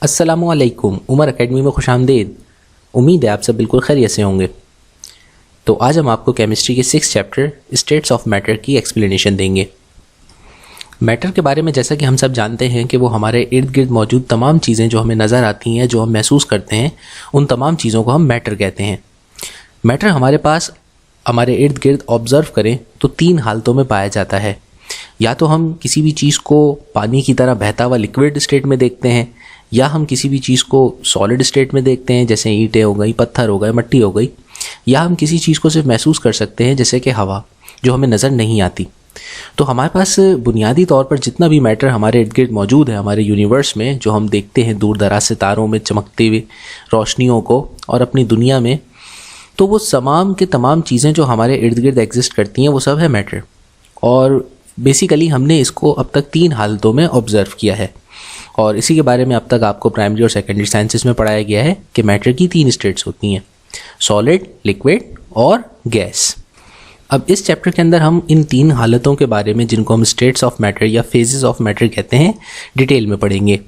अस्सलामुअलैकुम। उमर एकेडमी में खुशामदीद। उम्मीद है आप सब बिल्कुल खैरियत से होंगे। तो आज हम आपको केमिस्ट्री के 6 चैप्टर स्टेट्स ऑफ मैटर की एक्सप्लेनेशन देंगे। मैटर के बारे में जैसा कि हम सब जानते हैं कि वो हमारे इर्द गिर्द मौजूद तमाम चीज़ें जो हमें नज़र आती हैं, जो हम महसूस करते हैं, उन तमाम चीज़ों को हम मैटर कहते हैं। मैटर हमारे पास हमारे इर्द गिर्द ऑब्ज़र्व करें तो 3 हालतों में पाया जाता है। या तो हम किसी भी चीज़ को पानी की तरह बहता हुआ लिक्विड स्टेट में देखते हैं, या हम किसी भी चीज़ को सॉलिड स्टेट में देखते हैं, जैसे ईंटें हो गई, पत्थर हो गए, मिट्टी हो गई, या हम किसी चीज़ को सिर्फ महसूस कर सकते हैं जैसे कि हवा, जो हमें नज़र नहीं आती। तो हमारे पास बुनियादी तौर पर जितना भी मैटर हमारे इर्द गिर्द मौजूद है हमारे यूनिवर्स में, जो हम देखते हैं दूर दराज सितारों में चमकते हुए रोशनियों को और अपनी दुनिया में, तो वो तमाम के तमाम चीज़ें जो हमारे इर्द गिर्द एग्जिस्ट करती हैं वो सब है मैटर। और बेसिकली हमने इसको अब तक 3 हालतों में ऑब्ज़र्व किया है, और इसी के बारे में अब तक आपको प्राइमरी और सेकेंडरी साइंसेस में पढ़ाया गया है कि मैटर की 3 स्टेट्स होती हैं, सॉलिड, लिक्विड और गैस। अब इस चैप्टर के अंदर हम इन 3 हालतों के बारे में, जिनको हम स्टेट्स ऑफ मैटर या फेजेस ऑफ मैटर कहते हैं, डिटेल में पढ़ेंगे।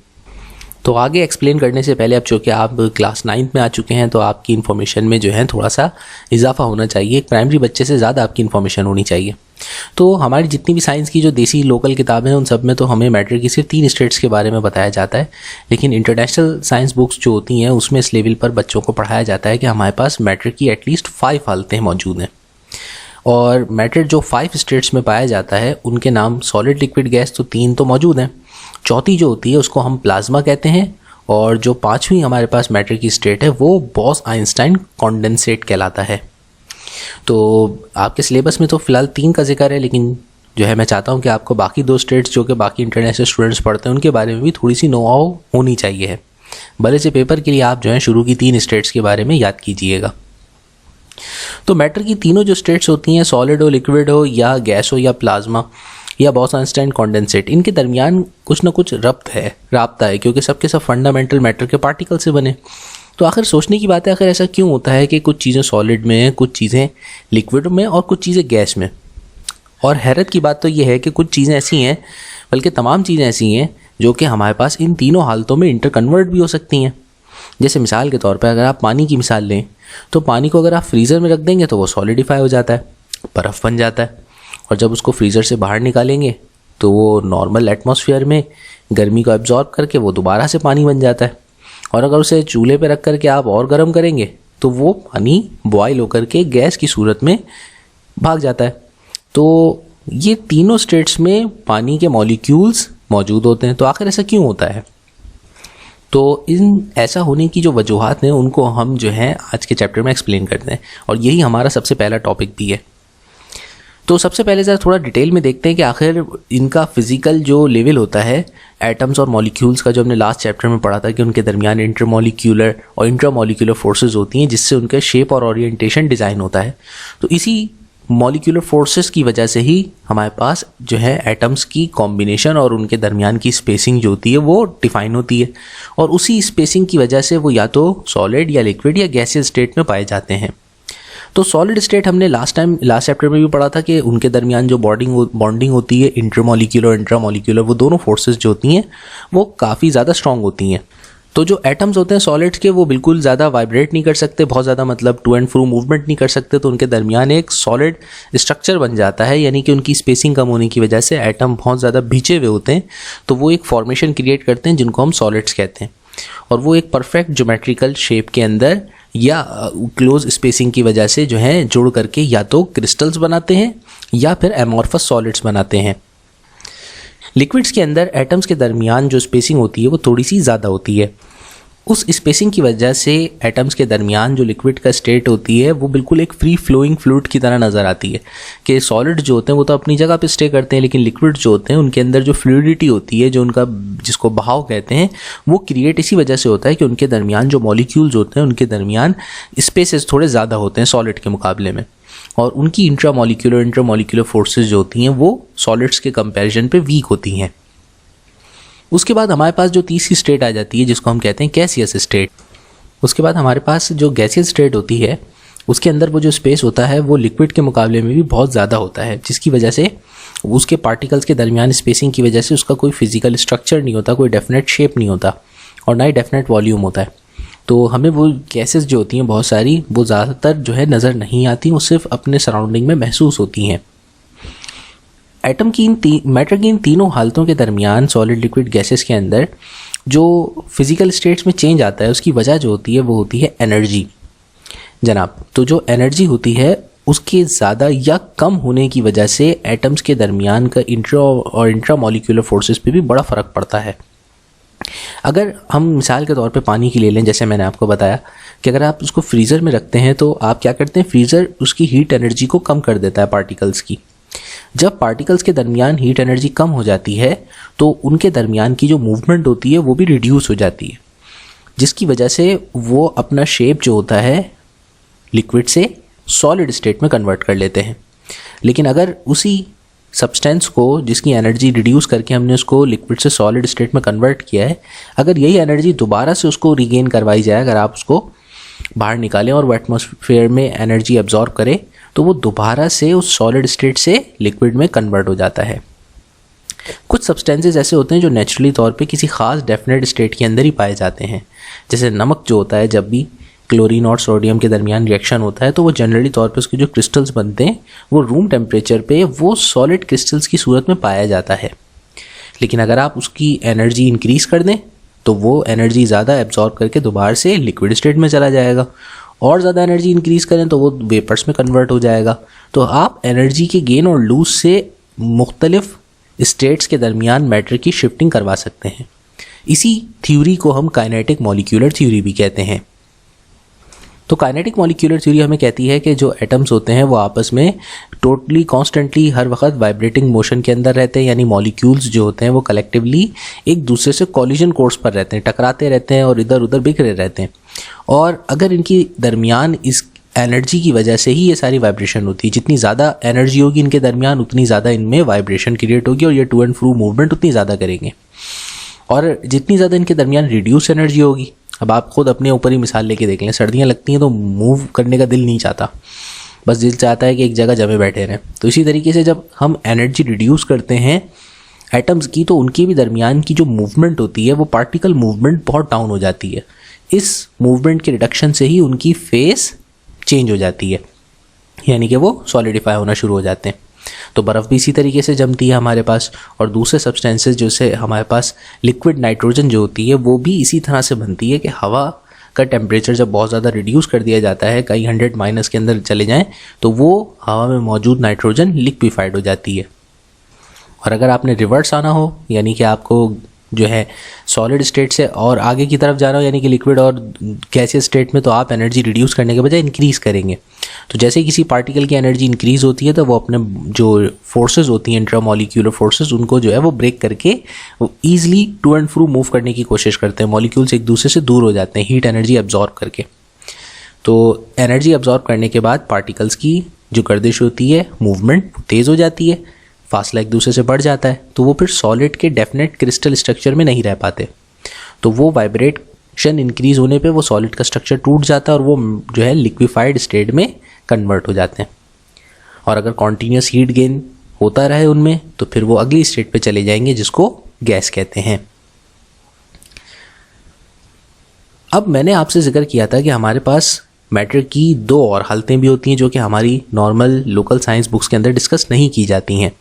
तो आगे एक्सप्लेन करने से पहले, अब चूँकि आप क्लास 9th में आ चुके हैं, तो आपकी इन्फॉर्मेशन में जो है थोड़ा सा इजाफा होना चाहिए। एक प्राइमरी बच्चे से ज़्यादा आपकी इन्फॉर्मेशन होनी चाहिए। तो हमारी जितनी भी साइंस की जो देसी लोकल किताबें हैं, उन सब में तो हमें मैटर की सिर्फ 3 स्टेट्स के बारे में बताया जाता है, लेकिन इंटरनेशनल साइंस बुक्स जो होती हैं उसमें इस लेवल पर बच्चों को पढ़ाया जाता है कि हमारे पास मैटर की एटलीस्ट 5 हालतें मौजूद हैं। और मैटर जो 5 स्टेट्स में पाया जाता है उनके नाम सॉलिड, लिक्विड, गैस, तो 3 तो मौजूद हैं। चौथी जो होती है उसको हम प्लाज्मा कहते हैं, और जो 5वीं हमारे पास मैटर की स्टेट है वो बॉस-आइंस्टाइन कॉन्डेंसेट कहलाता है। तो आपके सिलेबस में तो फ़िलहाल 3 का जिक्र है, लेकिन जो है मैं चाहता हूँ कि आपको बाकी 2 स्टेट्स जो कि बाकी इंटरनेशनल स्टूडेंट्स पढ़ते हैं उनके बारे में भी थोड़ी सी नो हाउ होनी चाहिए है। भले से पेपर के लिए आप जो है शुरू की 3 स्टेट्स के बारे में याद कीजिएगा। तो मैटर की तीनों जो स्टेट्स होती हैं, सॉलिड हो, लिक्विड हो, या गैस हो, या प्लाज्मा, या बॉस-आइंस्टाइन कॉन्डेंसेट, इनके दरमियान कुछ ना कुछ राब्ता है, क्योंकि सबके सब फंडामेंटल मैटर के पार्टिकल से बने। तो आखिर सोचने की बात है, आखिर ऐसा क्यों होता है कि कुछ चीज़ें सॉलिड में हैं, कुछ चीज़ें लिक्विड में और कुछ चीज़ें गैस में। और हैरत की बात तो ये है कि कुछ चीज़ें ऐसी हैं, बल्कि तमाम चीज़ें ऐसी हैं जो कि हमारे पास इन तीनों हालतों में इंटरकन्वर्ट भी हो सकती हैं। जैसे मिसाल के तौर पर अगर आप पानी की मिसाल लें, तो पानी को अगर आप फ्रीज़र में रख देंगे तो वो सॉलिडिफाई हो जाता है, बर्फ़ बन जाता है। और जब उसको फ्रीज़र से बाहर निकालेंगे तो वो नॉर्मल एटमॉस्फेयर में गर्मी को एब्जॉर्ब करके वो दोबारा से पानी बन जाता है। और अगर उसे चूल्हे पे रख करके आप और गर्म करेंगे तो वो पानी बॉयल होकर के गैस की सूरत में भाग जाता है। तो ये तीनों स्टेट्स में पानी के मॉलिक्यूल्स मौजूद होते हैं। तो आखिर ऐसा क्यों होता है? तो इन ऐसा होने की जो वजूहात हैं उनको हम जो है आज के चैप्टर में एक्सप्लेन करते हैं, और यही हमारा सबसे पहला टॉपिक भी है। तो सबसे पहले ज़रा थोड़ा डिटेल में देखते हैं कि आखिर इनका फिजिकल जो लेवल होता है एटम्स और मॉलिक्यूल्स का, जो हमने लास्ट चैप्टर में पढ़ा था कि उनके दरमियान इंटरमॉलिक्यूलर और इंट्रामॉलिक्यूलर फोर्सेस होती हैं, जिससे उनके शेप और ओरिएंटेशन डिज़ाइन होता है। तो इसी मॉलिक्यूलर फोर्सेस की वजह से ही हमारे पास जो है एटम्स की कॉम्बिनेशन और उनके दरमियान की स्पेसिंग जो होती है वो डिफाइन होती है, और उसी स्पेसिंग की वजह से वो या तो सॉलिड या लिक्विड या गैसियस स्टेट में पाए जाते हैं। तो सॉलिड स्टेट हमने लास्ट चैप्टर में भी पढ़ा था कि उनके दरमियान जो बॉन्डिंग होती है इंटरमॉलिक्यूलर और इंट्रामॉलिक्यूलर, वो दोनों फोर्सेस जो होती हैं वो काफ़ी ज़्यादा स्ट्रॉन्ग होती हैं। तो जो एटम्स होते हैं सॉलिड्स के, वो बिल्कुल ज़्यादा वाइब्रेट नहीं कर सकते, बहुत ज़्यादा मतलब टू एंड फ्रो मूवमेंट नहीं कर सकते, तो उनके दरमियान एक सॉलिड स्ट्रक्चर बन जाता है, यानी कि उनकी स्पेसिंग कम होने की वजह से एटम बहुत ज़्यादा भिंचे हुए होते हैं, तो वो एक फॉर्मेशन क्रिएट करते हैं जिनको हम सॉलिड्स कहते हैं। और वो एक परफेक्ट ज्योमेट्रिकल शेप के अंदर या क्लोज स्पेसिंग की वजह से जो है जुड़ करके या तो क्रिस्टल्स बनाते हैं या फिर एमॉर्फस सॉलिड्स बनाते हैं। लिक्विड्स के अंदर एटम्स के दरमियान जो स्पेसिंग होती है वो थोड़ी सी ज़्यादा होती है। उस स्पेसिंग की वजह से एटम्स के दरमियान जो लिक्विड का स्टेट होती है वो बिल्कुल एक फ्री फ्लोइंग फ्लूइड की तरह नज़र आती है, कि सॉलिड जो होते हैं वो तो अपनी जगह पे स्टे करते हैं, लेकिन लिक्विड जो होते हैं उनके अंदर जो फ्लूइडिटी होती है, जो उनका जिसको बहाव कहते हैं, वो क्रिएट इसी वजह से होता है कि उनके दरमियान जो मॉलिक्यूल्स होते हैं उनके दरमियान स्पेसेस थोड़े ज़्यादा होते हैं सॉलिड के मुकाबले में, और उनकी इंट्रामॉलिक्यूलर फोर्सेज जो होती हैं वो सॉलिड्स के कंपैरिजन पे वीक होती हैं। उसके बाद हमारे पास जो तीसरी स्टेट आ जाती है जिसको हम कहते हैं गैसियस स्टेट। उसके बाद हमारे पास जो गैसियस स्टेट होती है उसके अंदर वो जो स्पेस होता है वो लिक्विड के मुकाबले में भी बहुत ज़्यादा होता है, जिसकी वजह से उसके पार्टिकल्स के दरमियान स्पेसिंग की वजह से उसका कोई फिजिकल स्ट्रक्चर नहीं होता, कोई डेफिनेट शेप नहीं होता, और ना ही डेफिनेट वॉल्यूम होता है। तो हमें वो गैसेस जो होती हैं बहुत सारी, वो ज़्यादातर जो है नज़र नहीं आती, वो सिर्फ अपने सराउंडिंग में महसूस होती हैं। मैटर की इन तीनों हालतों के दरमियान सॉलिड लिक्विड गैसेस के अंदर जो फिजिकल स्टेट्स में चेंज आता है, उसकी वजह जो होती है वो होती है एनर्जी जनाब। तो जो एनर्जी होती है उसके ज़्यादा या कम होने की वजह से एटम्स के दरमियान का इंट्रा मॉलिक्यूलर फोर्सेस पे भी बड़ा फ़र्क पड़ता है। अगर हम मिसाल के तौर पे पानी की ले लें, जैसे मैंने आपको बताया कि अगर आप उसको फ्रीज़र में रखते हैं तो आप क्या करते हैं, फ्रीज़र उसकी हीट एनर्जी को कम कर देता है पार्टिकल्स की। जब पार्टिकल्स के दरमियान हीट एनर्जी कम हो जाती है तो उनके दरमियान की जो मूवमेंट होती है वो भी रिड्यूस हो जाती है, जिसकी वजह से वो अपना शेप जो होता है लिक्विड से सॉलिड स्टेट में कन्वर्ट कर लेते हैं। लेकिन अगर उसी सब्सटेंस को जिसकी एनर्जी रिड्यूस करके हमने उसको लिक्विड से सॉलिड स्टेट में कन्वर्ट किया है, अगर यही एनर्जी दोबारा से उसको रिगेन करवाई जाए, अगर आप उसको बाहर निकालें और वो एटमॉस्फेयर में एनर्जी एब्जॉर्ब करे, तो वो दोबारा से उस सॉलिड स्टेट से लिक्विड में कन्वर्ट हो जाता है। कुछ सब्सटेंसेस ऐसे होते हैं जो नेचुरली तौर पे किसी खास डेफिनेट स्टेट के अंदर ही पाए जाते हैं। जैसे नमक जो होता है, जब भी क्लोरीन और सोडियम के दरमियान रिएक्शन होता है तो वो जनरली तौर पे उसके जो क्रिस्टल्स बनते हैं वो रूम टेम्परेचर पे वो सॉलिड क्रिस्टल्स की सूरत में पाया जाता है। लेकिन अगर आप उसकी एनर्जी इंक्रीज़ कर दें तो वो एनर्जी ज़्यादा एब्जॉर्ब करके दोबारा से लिक्विड स्टेट में चला जाएगा, और ज़्यादा एनर्जी इंक्रीज़ करें तो वो वेपर्स में कन्वर्ट हो जाएगा। तो आप एनर्जी के गेन और लूज से मुख्तलिफ स्टेट्स के दरमियान मैटर की शिफ्टिंग करवा सकते हैं। इसी थ्योरी को हम काइनेटिक मॉलिक्यूलर थ्योरी भी कहते हैं। तो काइनेटिक मॉलिक्यूलर थ्योरी हमें कहती है कि जो एटम्स होते हैं वो आपस में टोटली कॉन्स्टेंटली हर वक्त वाइब्रेटिंग मोशन के अंदर रहते हैं, यानी मॉलिक्यूल्स जो होते हैं वो कलेक्टिवली एक दूसरे से कॉलिजन कोर्स पर रहते हैं, टकराते रहते हैं और इधर उधर बिखरे रहते हैं। और अगर इनकी दरमियान इस एनर्जी की वजह से ही ये सारी वाइब्रेशन होती है, जितनी ज़्यादा एनर्जी होगी इनके दरमियान उतनी ज़्यादा इनमें वाइब्रेशन क्रिएट होगी और ये टू एंड फ्रो मूवमेंट उतनी ज़्यादा करेंगे। और जितनी ज़्यादा इनके दरमियान रिड्यूस एनर्जी होगी, अब आप खुद अपने ऊपर ही मिसाल लेके देख लें, सर्दियाँ लगती हैं तो मूव करने का दिल नहीं चाहता, बस दिल चाहता है कि एक जगह जमे बैठे रहें। तो इसी तरीके से जब हम एनर्जी रिड्यूस करते हैं एटम्स की तो उनकी भी दरमियान की जो मूवमेंट होती है वो पार्टिकल मूवमेंट बहुत डाउन हो जाती है। इस मूवमेंट के रिडक्शन से ही उनकी फेस चेंज हो जाती है, यानी कि वो सॉलिडिफाई होना शुरू हो जाते हैं। तो बर्फ़ भी इसी तरीके से जमती है हमारे पास, और दूसरे सब्सटेंसेस जैसे हमारे पास लिक्विड नाइट्रोजन जो होती है वो भी इसी तरह से बनती है कि हवा का टेम्परेचर जब बहुत ज़्यादा रिड्यूस कर दिया जाता है, कई 100 माइनस के अंदर चले जाएं, तो वो हवा में मौजूद नाइट्रोजन लिक्विफाइड हो जाती है। और अगर आपने रिवर्स आना हो, यानी कि आपको जो है सॉलिड स्टेट से और आगे की तरफ जाना हो, यानी कि लिक्विड और गैसियस स्टेट में, तो आप एनर्जी रिड्यूस करने के बजाय इंक्रीज़ करेंगे। तो जैसे ही किसी पार्टिकल की एनर्जी इंक्रीज़ होती है तो वो अपने जो फोर्सेस होती हैं इंट्रामॉलिक्यूलर फोर्सेस, उनको जो है वो ब्रेक करके वो easily to and fro move करने की कोशिश करते हैं। मॉलिक्यूल्स एक दूसरे से दूर हो जाते हैं हीट एनर्जी एब्जॉर्ब करके। तो एनर्जी एब्जॉर्ब करने के बाद पार्टिकल्स की जो गर्दिश होती है, मूवमेंट तेज़ हो जाती है, फासला एक दूसरे से बढ़ जाता है, तो वो फिर सॉलिड के डेफिनेट क्रिस्टल स्ट्रक्चर में नहीं रह पाते। तो वो वाइब्रेशन इंक्रीज़ होने पे वो सॉलिड का स्ट्रक्चर टूट जाता है और वो जो है लिक्विफाइड स्टेट में कन्वर्ट हो जाते हैं। और अगर कॉन्टीन्यूस हीट गेन होता रहे उनमें तो फिर वो अगली स्टेट पे चले जाएंगे जिसको गैस कहते हैं। अब मैंने आपसे जिक्र किया था कि हमारे पास मैटर की दो और हालतें भी होती हैं जो कि हमारी नॉर्मल लोकल साइंस बुक्स के अंदर डिस्कस नहीं की जाती हैं।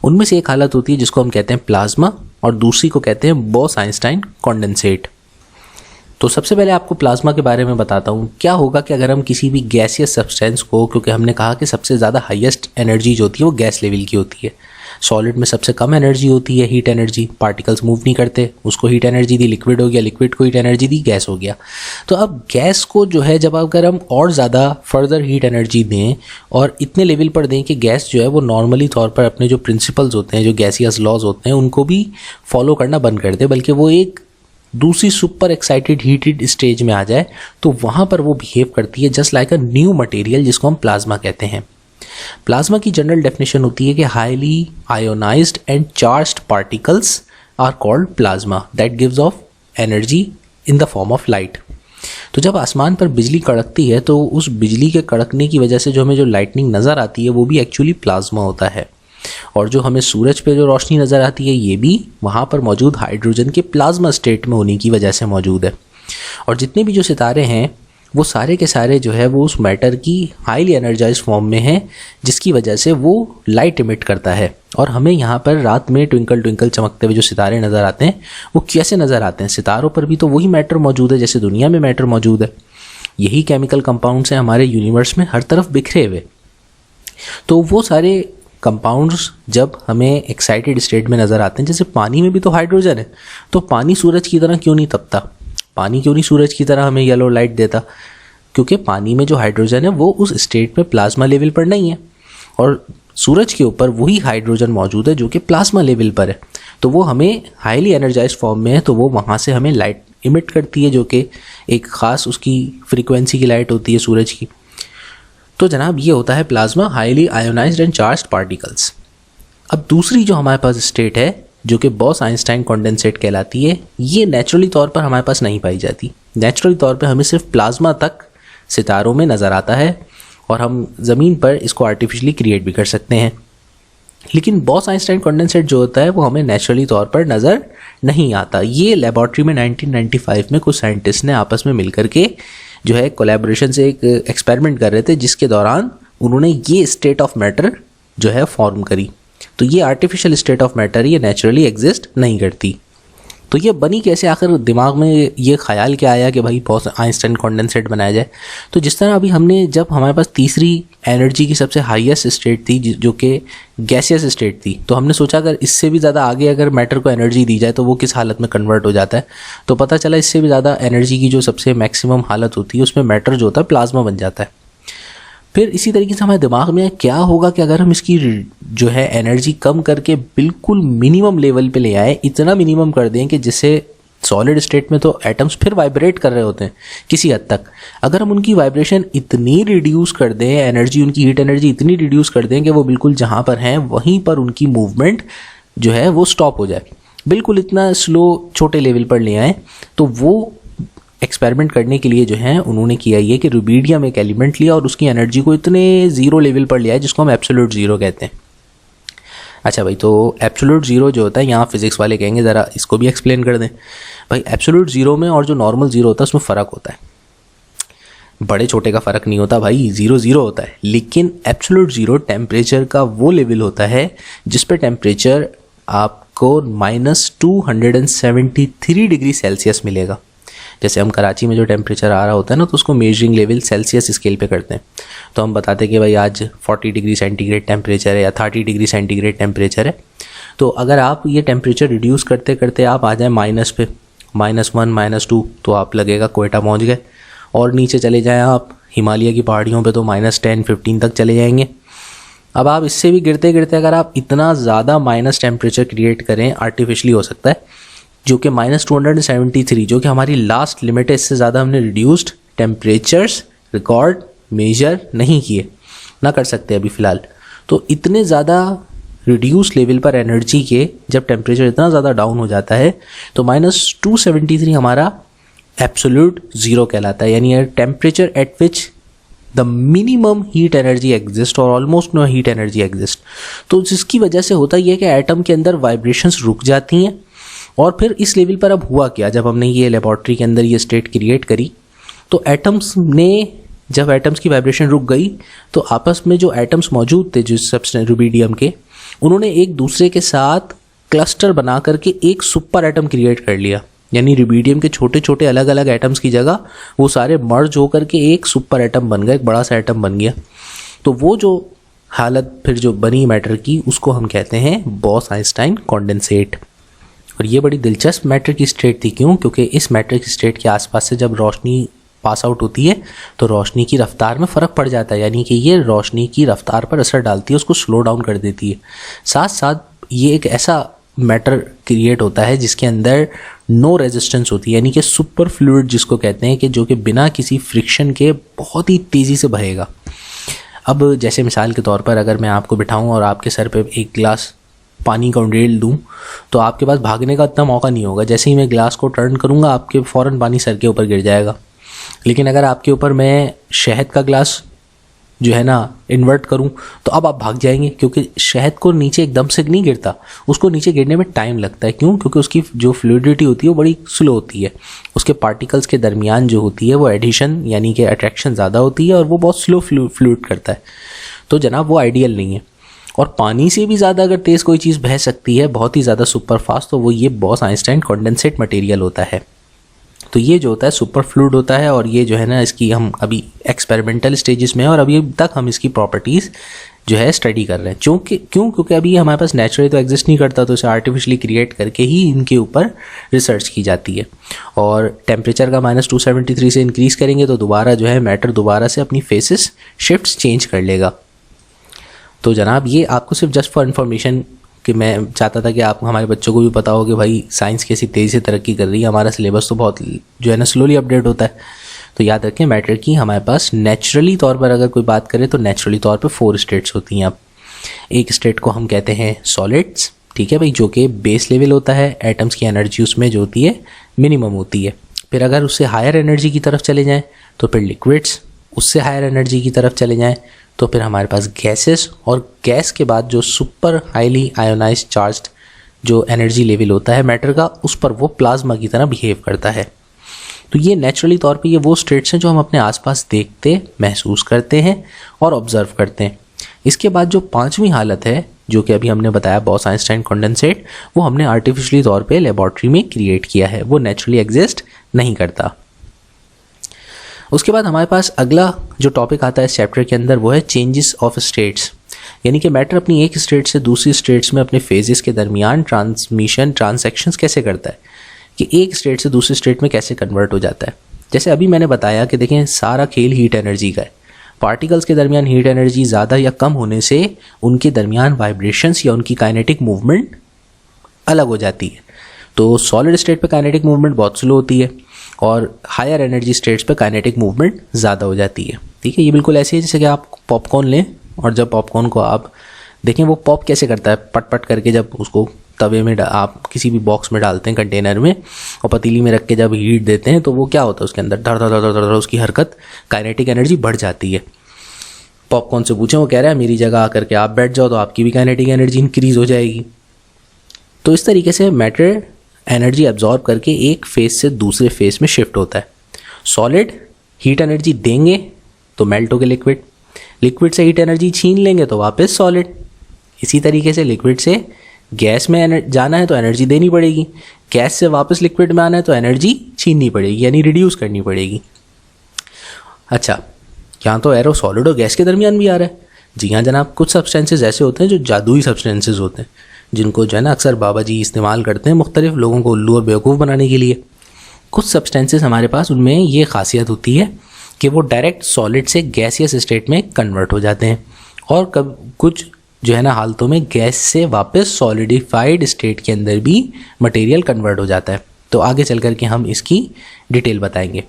उनमें से एक हालत होती है जिसको हम कहते हैं प्लाज्मा, और दूसरी को कहते हैं बोस-आइंस्टाइन कॉन्डेंसेट। तो सबसे पहले आपको प्लाज्मा के बारे में बताता हूँ। क्या होगा कि अगर हम किसी भी गैसियस सब्सटेंस को, क्योंकि हमने कहा कि सबसे ज़्यादा हाईएस्ट एनर्जी जो होती है वो गैस लेवल की होती है, सॉलिड में सबसे कम एनर्जी होती है हीट एनर्जी, पार्टिकल्स मूव नहीं करते, उसको हीट एनर्जी दी, लिक्विड हो गया, लिक्विड को हीट एनर्जी दी, गैस हो गया। तो अब गैस को जो है जब अगर हम और ज़्यादा फर्दर हीट एनर्जी दें और इतने लेवल पर दें कि गैस जो है वो नॉर्मली तौर पर अपने जो प्रिंसिपल्स होते हैं, जो गैसियस लॉज होते हैं, उनको भी फॉलो करना बंद कर दे, बल्कि वो एक दूसरी सुपर एक्साइटेड हीटेड स्टेज में आ जाए, तो वहाँ पर वो बिहेव करती है just like a new material, जिसको हम प्लाज्मा कहते हैं। प्लाज्मा की जनरल डेफिनेशन होती है कि highly ionised and charged particles are called plasma that gives off energy in the form of light. तो जब आसमान पर बिजली कड़कती है तो उस बिजली के कड़कने की वजह से जो हमें जो लाइटनिंग नज़र आती है वो भी एक्चुअली प्लाज्मा होता है। और जो हमें सूरज पे जो रोशनी नज़र आती है ये भी वहाँ पर मौजूद हाइड्रोजन के प्लाज्मा स्टेट में होने की वजह से मौजूद है। और जितने भी जो सितारे हैं वो सारे के सारे जो है वो उस मैटर की हाईली एनर्जाइज फॉर्म में है, जिसकी वजह से वो लाइट इमिट करता है। और हमें यहाँ पर रात में ट्विंकल ट्विंकल चमकते हुए जो सितारे नज़र आते हैं वो कैसे नज़र आते हैं? सितारों पर भी तो वही मैटर मौजूद है जैसे दुनिया में मैटर मौजूद है। यही केमिकल कंपाउंड्स हैं हमारे यूनिवर्स में हर तरफ बिखरे हुए। तो वो सारे कंपाउंड्स जब हमें एक्साइटेड स्टेट में नज़र आते हैं, जैसे पानी में भी तो हाइड्रोजन है, तो पानी सूरज की तरह क्यों नहीं तपता? पानी क्यों नहीं सूरज की तरह हमें येलो लाइट देता? क्योंकि पानी में जो हाइड्रोजन है वो उस स्टेट में प्लाज्मा लेवल पर नहीं है, और सूरज के ऊपर वही हाइड्रोजन मौजूद है जो कि प्लाज्मा लेवल पर है। तो वो हमें हाईली एनर्जाइज फॉर्म में है, तो वो वहाँ से हमें लाइट इमिट करती है जो कि एक ख़ास उसकी फ्रीक्वेंसी की लाइट होती है सूरज की। तो जनाब ये होता है plasma, highly ionised and charged particles. अब दूसरी जो हमारे पास स्टेट है जो कि बॉस-आइंस्टाइन कंडेंसेट कहलाती है, ये नेचुरली तौर पर हमारे पास नहीं पाई जाती। नेचुरली तौर पर हमें सिर्फ प्लाज्मा तक सितारों में नज़र आता है और हम ज़मीन पर इसको आर्टिफिशियली क्रिएट भी कर सकते हैं। लेकिन बॉस-आइंस्टाइन कंडेंसेट जो होता है वो हमें नेचुरली तौर पर नज़र नहीं आता। ये लेबॉर्ट्री में 1995 में कुछ साइंटिस्ट ने आपस में मिलकर के जो है कोलैबोरेशन से एक एक्सपेरिमेंट कर रहे थे, जिसके दौरान उन्होंने ये स्टेट ऑफ मैटर जो है फॉर्म करी। तो ये आर्टिफिशियल स्टेट ऑफ मैटर, ये नेचुरली एग्जिस्ट नहीं करती। तो ये बनी कैसे? आखिर दिमाग में ये ख्याल क्या आया कि भाई बॉस-आइंस्टाइन कंडेंसेट बनाया जाए? तो जिस तरह अभी हमने, जब हमारे पास तीसरी एनर्जी की सबसे हाईएस्ट स्टेट थी जो कि गैसियस स्टेट थी, तो हमने सोचा अगर इससे भी ज़्यादा आगे अगर मैटर को एनर्जी दी जाए तो वो किस हालत में कन्वर्ट हो जाता है। तो पता चला इससे भी ज़्यादा एनर्जी की जो सबसे मैक्सिमम हालत होती है उसमें मैटर जो होता है प्लाज्मा बन जाता है। फिर इसी तरीके से हमारे दिमाग में क्या होगा कि अगर हम इसकी जो है एनर्जी कम करके बिल्कुल मिनिमम लेवल पे ले आए, इतना मिनिमम कर दें कि जिससे सॉलिड स्टेट में तो एटम्स फिर वाइब्रेट कर रहे होते हैं किसी हद तक, अगर हम उनकी वाइब्रेशन इतनी रिड्यूस कर दें, एनर्जी उनकी हीट एनर्जी इतनी रिड्यूस कर दें कि वो बिल्कुल जहाँ पर हैं वहीं पर उनकी मूवमेंट जो है वो स्टॉप हो जाए, बिल्कुल इतना स्लो छोटे लेवल पर ले आए, तो वो एक्सपेरिमेंट करने के लिए जो है उन्होंने किया ये कि रुबीडियम एक एलिमेंट लिया और उसकी एनर्जी को इतने ज़ीरो लेवल पर लिया है जिसको हम एब्सोल्यूट ज़ीरो कहते हैं। अच्छा भाई, तो एब्सोल्यूट ज़ीरो जो होता है, यहाँ फिजिक्स वाले कहेंगे ज़रा इसको भी एक्सप्लेन कर दें। भाई एब्सोल्यूट ज़ीरो में और जो नॉर्मल ज़ीरो होता है उसमें फ़र्क होता है। बड़े छोटे का फ़र्क नहीं होता भाई, ज़ीरो ज़ीरो होता है। लेकिन एब्सोल्यूट ज़ीरो टेम्परेचर का वो लेवल होता है जिस पर टेम्परेचर आपको -273 डिग्री सेल्सियस मिलेगा। जैसे हम कराची में जो टेम्परेचर आ रहा होता है ना, तो उसको मेजरिंग लेवल सेल्सियस स्केल पे करते हैं। तो हम बताते हैं कि भाई आज 40 डिग्री सेंटीग्रेड टेम्परेचर है या 30 डिग्री सेंटीग्रेड टेम्परेचर है। तो अगर आप ये टेम्परेचर रिड्यूस करते करते आप आ जाएँ माइनस पे, -1 -2, तो आप लगेगा कोयटा पहुँच गए। और नीचे चले जाएँ आप हिमालय की पहाड़ियों पे, तो -10 15 तक चले जाएंगे। अब आप इससे भी गिरते गिरते अगर आप इतना ज़्यादा माइनस टेम्परेचर क्रिएट करें, आर्टिफिशियली हो सकता है, जो कि -273, जो कि हमारी लास्ट लिमिट है, इससे ज़्यादा हमने रिड्यूस्ड टेम्परेचर्स रिकॉर्ड मेजर नहीं किए, ना कर सकते अभी फ़िलहाल। तो इतने ज़्यादा रिड्यूस लेवल पर एनर्जी के जब टेम्परेचर इतना ज़्यादा डाउन हो जाता है तो -273 हमारा एब्सोल्यूट ज़ीरो कहलाता है, यानी temperature at which the minimum heat energy exist और almost no heat energy exist. तो जिसकी वजह से होता यह है कि एटम के अंदर वाइब्रेशंस रुक जाती हैं। और फिर इस लेवल पर अब हुआ क्या, जब हमने ये लेबॉर्ट्री के अंदर ये स्टेट क्रिएट करी, तो एटम्स ने, जब एटम्स की वाइब्रेशन रुक गई तो आपस में जो एटम्स मौजूद थे जिस सब्सटेंस रुबीडियम के, उन्होंने एक दूसरे के साथ क्लस्टर बना करके एक सुपर एटम क्रिएट कर लिया। यानी रुबीडियम के छोटे छोटे अलग अलग एटम्स की जगह वो सारे मर्ज होकर के एक सुपर एटम बन गया, एक बड़ा सा एटम बन गया। तो वो जो हालत फिर जो बनी मैटर की, उसको हम कहते हैं बॉस-आइंस्टाइन कंडेंसेट। और ये बड़ी दिलचस्प मैटर की स्टेट थी। क्यों? क्योंकि इस मैटर की स्टेट के आसपास से जब रोशनी पास आउट होती है तो रोशनी की रफ्तार में फ़र्क पड़ जाता है, यानी कि ये रोशनी की रफ्तार पर असर डालती है, उसको स्लो डाउन कर देती है। साथ साथ ये एक ऐसा मैटर क्रिएट होता है जिसके अंदर नो रेजिस्टेंस होती है, यानी कि सुपर फ्लूइड जिसको कहते हैं, कि जो कि बिना किसी फ्रिक्शन के बहुत ही तेज़ी से बहेगा। अब जैसे मिसाल के तौर पर अगर मैं आपको बिठाऊं और आपके सर पे एक गिलास पानी का उंडेल दूं, तो आपके पास भागने का इतना मौका नहीं होगा। जैसे ही मैं गिलास को टर्न करूंगा आपके फ़ौरन पानी सर के ऊपर गिर जाएगा। लेकिन अगर आपके ऊपर मैं शहद का गिलास जो है ना इन्वर्ट करूं तो अब आप भाग जाएंगे, क्योंकि शहद को नीचे एकदम से नहीं गिरता, उसको नीचे गिरने में टाइम लगता है। क्यों? क्योंकि उसकी जो फ्लूइडिटी होती है वो बड़ी स्लो होती है, उसके पार्टिकल्स के दरमियान जो होती है वो एडिशन यानी कि अट्रैक्शन ज़्यादा होती है और वो बहुत स्लो फ्लूइड करता है। तो जनाब वो आइडियल नहीं है। और पानी से भी ज़्यादा अगर तेज़ कोई चीज़ बह सकती है, बहुत ही ज़्यादा सुपर फास्ट, तो वो ये बॉस-आइंस्टाइन कंडेंसेट मटेरियल होता है। तो ये जो होता है सुपर फ्लूइड होता है, और ये जो है ना इसकी हम अभी एक्सपेरिमेंटल स्टेजेस में हैं और अभी तक हम इसकी प्रॉपर्टीज़ जो है स्टडी कर रहे हैं। क्योंकि अभी हमारे पास नेचुरली तो एग्जिस्ट नहीं करता, तो इसे आर्टिफिशियली क्रिएट करके ही इनके ऊपर रिसर्च की जाती है। और टेम्परेचर का -273 से इंक्रीज़ करेंगे तो दोबारा जो है मैटर दोबारा से अपनी फेसेस शिफ्ट्स चेंज कर लेगा। तो जनाब ये आपको सिर्फ जस्ट फॉर इन्फॉर्मेशन कि मैं चाहता था कि आप हमारे बच्चों को भी पता हो कि भाई साइंस कैसी तेज़ी से तरक्की कर रही है, हमारा सिलेबस तो बहुत जो है ना स्लोली अपडेट होता है। तो याद रखें मैटर की हमारे पास नेचुरली तौर पर अगर कोई बात करें तो नेचुरली तौर पे 4 स्टेट्स होती हैं। अब एक स्टेट को हम कहते हैं सॉलिड्स, ठीक है भाई, जो कि बेस लेवल होता है, एटम्स की एनर्जी उसमें जो होती है मिनिमम होती है। फिर अगर उससे हायर एनर्जी की तरफ चले जाएँ तो फिर लिक्विड्स, उससे हायर एनर्जी की तरफ चले जाएँ तो फिर हमारे पास गैसेस, और गैस के बाद जो सुपर हाईली आयोनाइज्ड चार्ज्ड जो एनर्जी लेवल होता है मैटर का, उस पर वो प्लाज्मा की तरह बिहेव करता है। तो ये नेचुरली तौर पे ये वो स्टेट्स हैं जो हम अपने आसपास देखते, महसूस करते हैं और ऑब्जर्व करते हैं। इसके बाद जो 5वीं हालत है जो कि अभी हमने बताया बॉस-आइंस्टाइन कंडेंसेट, वो हमने आर्टिफिशियली तौर पे लेबॉर्ट्री में क्रिएट किया है, वो नेचुरली एग्जिस्ट नहीं करता। उसके बाद हमारे पास अगला जो टॉपिक आता है इस चैप्टर के अंदर वो है चेंजेस ऑफ स्टेट्स, यानी कि मैटर अपनी एक स्टेट से दूसरी स्टेट्स में अपने फेजेस के दरमियान ट्रांसैक्शंस कैसे करता है, कि एक स्टेट से दूसरी स्टेट में कैसे कन्वर्ट हो जाता है। जैसे अभी मैंने बताया कि देखें सारा खेल हीट एनर्जी का है, पार्टिकल्स के दरमियान हीट एनर्जी ज़्यादा या कम होने से उनके दरमियान वाइब्रेशंस या उनकी काइनेटिक मूवमेंट अलग हो जाती है। तो सॉलिड स्टेट पे काइनेटिक मूवमेंट बहुत स्लो होती है और हायर एनर्जी स्टेट्स पे काइनेटिक मूवमेंट ज़्यादा हो जाती है, ठीक है। ये बिल्कुल ऐसे ही जैसे कि आप पॉपकॉर्न लें और जब पॉपकॉर्न को आप देखें वो पॉप कैसे करता है, पट पट करके जब उसको तवे में आप किसी भी बॉक्स में डालते हैं कंटेनर में और पतीली में रख के जब हीट देते हैं तो वो क्या होता है उसके अंदर धड़ धड़ धड़ धड़ उसकी हरकत, काइनेटिक एनर्जी बढ़ जाती है। पॉपकॉर्न से पूछें, वो कह रहा है मेरी जगह आकर के आप बैठ जाओ तो आपकी भी काइनेटिक एनर्जी इंक्रीज हो जाएगी। तो इस तरीके से मैटर एनर्जी एब्जॉर्ब करके एक फेज से दूसरे फेज में शिफ्ट होता है। सॉलिड हीट एनर्जी देंगे तो मेल्ट होगे लिक्विड, लिक्विड से हीट एनर्जी छीन लेंगे तो वापस सॉलिड। इसी तरीके से लिक्विड से गैस में जाना है तो एनर्जी देनी पड़ेगी, गैस से वापस लिक्विड में आना है तो एनर्जी छीननी पड़ेगी यानी रिड्यूस करनी पड़ेगी। अच्छा, यहाँ तो एरो सॉलिड और गैस के दरमियान भी आ रहा है। जी हाँ जनाब, कुछ सब्सटेंसेस ऐसे होते हैं जो जादुई सब्सटेंसेस होते हैं, जिनको जो है ना अक्सर बाबा जी इस्तेमाल करते हैं मुख्तलिफ लोगों को उल्लू और बेवकूफ़ बनाने के लिए। कुछ सब्सटेंसेस हमारे पास उनमें ये खासियत होती है कि वो डायरेक्ट सॉलिड से गैसियस स्टेट में कन्वर्ट हो जाते हैं, और कुछ जो है ना हालतों में गैस से वापस सॉलिडिफाइड स्टेट के अंदर भी मटेरियल कन्वर्ट हो जाता है। तो आगे चल करके हम इसकी डिटेल बताएंगे।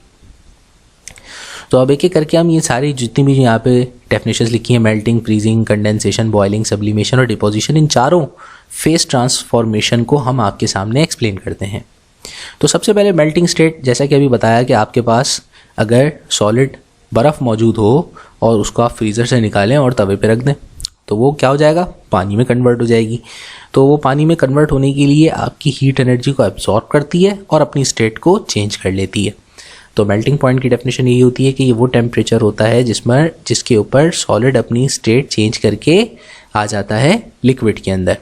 तो अब एक एक करके हम ये सारी जितनी भी यहाँ पे डेफिनेशंस लिखी हैं, melting, freezing, condensation, boiling, sublimation और डिपोजिशन, इन चारों फेस ट्रांसफॉर्मेशन को हम आपके सामने एक्सप्लेन करते हैं। तो सबसे पहले मेल्टिंग स्टेट, जैसा कि अभी बताया कि आपके पास अगर सॉलिड बर्फ़ मौजूद हो और उसको आप फ्रीज़र से निकालें और तवे पे रख दें तो वो क्या हो जाएगा, पानी में कन्वर्ट हो जाएगी। तो वो पानी में कन्वर्ट होने के लिए आपकी हीट एनर्जी को एब्जॉर्ब करती है और अपनी स्टेट को चेंज कर लेती है। तो मेल्टिंग पॉइंट की डेफिनेशन यही होती है कि ये वो टेम्परेचर होता है जिसके ऊपर सॉलिड अपनी स्टेट चेंज करके आ जाता है लिक्विड के अंदर।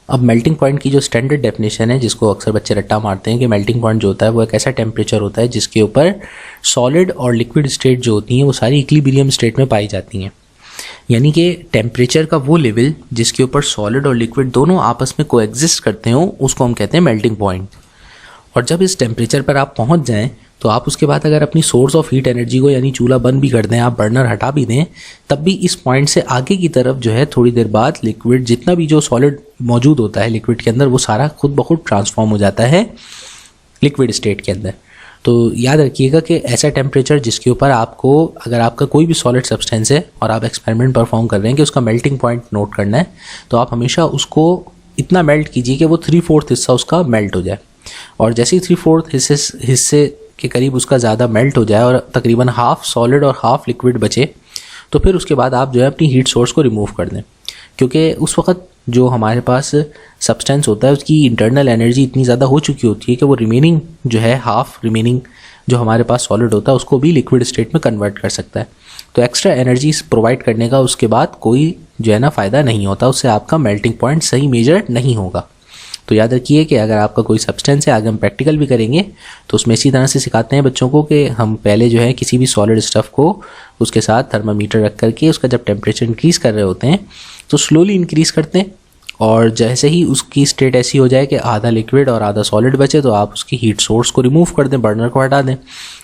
अब मेल्टिंग पॉइंट की जो स्टैंडर्ड डेफिनेशन है, जिसको अक्सर बच्चे रट्टा मारते हैं कि मेल्टिंग पॉइंट जो होता है वो एक ऐसा टेम्परेचर होता है जिसके ऊपर सॉलिड और लिक्विड स्टेट जो होती हैं वो सारी इक्विलिब्रियम स्टेट में पाई जाती हैं। यानी कि टेम्परेचर का वो लेवल जिसके ऊपर सॉलिड और लिक्विड दोनों आपस में कोएग्जिस्ट करते हो उसको हम कहते हैं मेल्टिंग पॉइंट। और जब इस टेम्परेचर पर आप पहुंच जाएं तो आप उसके बाद अगर अपनी सोर्स ऑफ हीट एनर्जी को यानी चूल्हा बंद भी कर दें, आप बर्नर हटा भी दें, तब भी इस पॉइंट से आगे की तरफ जो है थोड़ी देर बाद लिक्विड जितना भी जो सॉलिड मौजूद होता है लिक्विड के अंदर वो सारा खुद ब खुद ट्रांसफॉर्म हो जाता है लिक्विड स्टेट के अंदर। तो याद रखिएगा कि ऐसा टेम्परेचर जिसके ऊपर आपको अगर आपका कोई भी सॉलिड सब्सटेंस है और आप एक्सपेरिमेंट परफॉर्म कर रहे हैं कि उसका मेल्टिंग पॉइंट नोट करना है, तो आप हमेशा उसको इतना मेल्ट कीजिए कि वो 3/4 हिस्सा उसका मेल्ट हो जाए। और जैसे ही 3/4 हिस्से के करीब उसका ज़्यादा मेल्ट हो जाए और तकरीबन हाफ सॉलिड और हाफ लिक्विड बचे, तो फिर उसके बाद आप जो है अपनी हीट सोर्स को रिमूव कर दें, क्योंकि उस वक्त जो हमारे पास सब्सटेंस होता है उसकी इंटरनल एनर्जी इतनी ज़्यादा हो चुकी होती है कि वो रिमेनिंग जो है हाफ रिमेनिंग जो हमारे पास सॉलिड होता है उसको भी लिक्विड स्टेट में कन्वर्ट कर सकता है। तो एक्स्ट्रा एनर्जी प्रोवाइड करने का उसके बाद कोई जो है ना फ़ायदा नहीं होता, उससे आपका मेल्टिंग पॉइंट सही मेजर नहीं होगा। तो याद रखिए कि अगर आपका कोई सब्सटेंस है, आगे हम प्रैक्टिकल भी करेंगे तो उसमें इसी तरह से सिखाते हैं बच्चों को कि हम पहले जो है किसी भी सॉलिड स्टफ़ को उसके साथ थर्मामीटर रख करके उसका जब टेम्परेचर इंक्रीज़ कर रहे होते हैं तो स्लोली इंक्रीज़ करते हैं, और जैसे ही उसकी स्टेट ऐसी हो जाए कि आधा लिक्विड और आधा सॉलिड बचे तो आप उसकी हीट सोर्स को रिमूव कर दें, बर्नर को हटा दें,